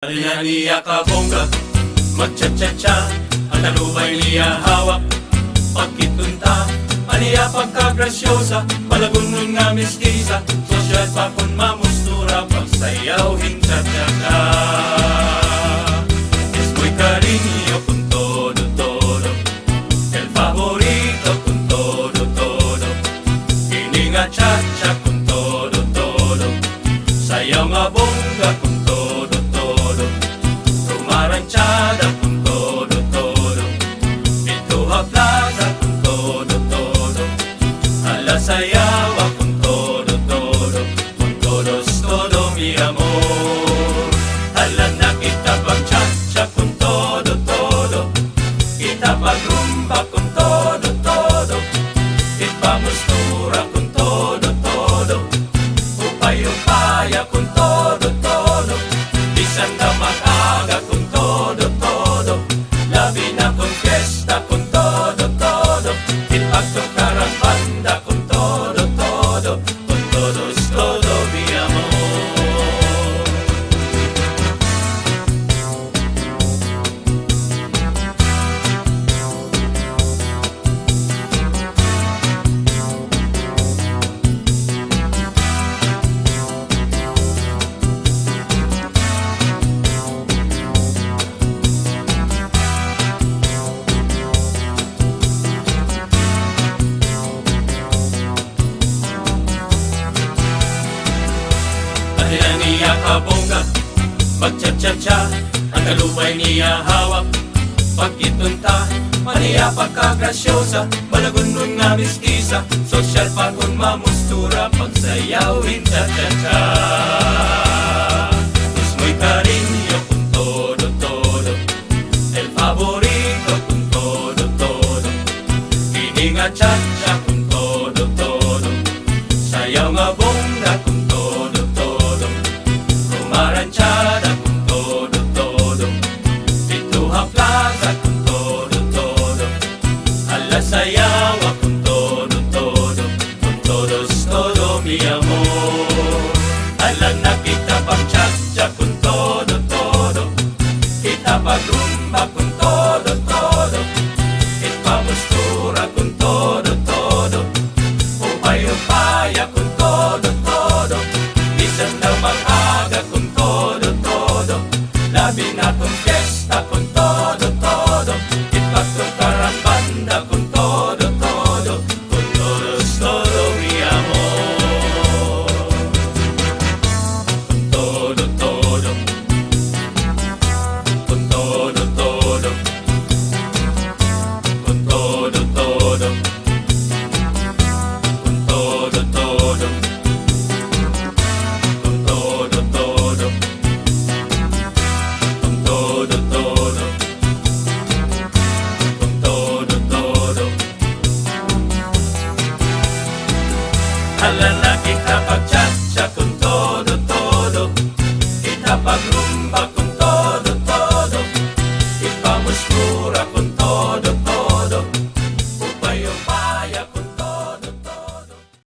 Ariyan niya kabongga, magcha-cha-cha, ang talubay niya hawak. Pagkitunta, aniya pagkagrasyosa, palagunun nga mestiza, sosyal pa kun mamustura, pagsayaw hincha-cha-cha. Es muy cariño con todo, todo, el favorito con todo, todo, ini nga cha-cha con todo, todo, sayaw nga bongga con todo, todo, rumaranchada con todo, todo, Pintuha Plaza con todo, todo, a la sayawa con todo, todo, con todos, todo mi amor. Ala na kita pag-cha-cha con todo, todo, kita pag-rumba con todo, todo, ipamustura con todo, todo, upay-upaya con todo, todo, bisan na mag-aga con todo, todo, labi na con fiesta con todo, todo, ipagtukar ang banda con todo, todo, con todos, todo mi amor. Ariyan niya kabongga, magcha-cha-cha, ang talubay niya hawak. Pagkitunta, maniya pagkagrasyosa, malagunun nga mestiza, sosyal pa kun mamustura, pagsayawin cha-cha-cha. Es muy cariño con todo, todo, el favorito con todo, todo, ini nga cha-cha con todo, todo, sayaw nga bongga con todo, todo, rumaranchada con todo, todo, Pintuha Plaza con todo, todo, a la sayawa con todo, todo, con todos, todo mi amor. Alam na kita pag-cha-cha con todo, todo, kita pag-rumba con todo, todo, ipamustura con todo, todo, upay-upaya con todo, todo, bisan na mag-aga con todo, todo, labi na con fiesta con todo, todo, ipagtukar ang banda con todo, todo, con todos, todo mi amor. Con todo, todo, con todo, todo, con todo, todo, con todo, todo, con todo, todo, con todo, todo, con todo, todo. Hala na kita pag-cha-cha con todo, todo, kita pag-rumba con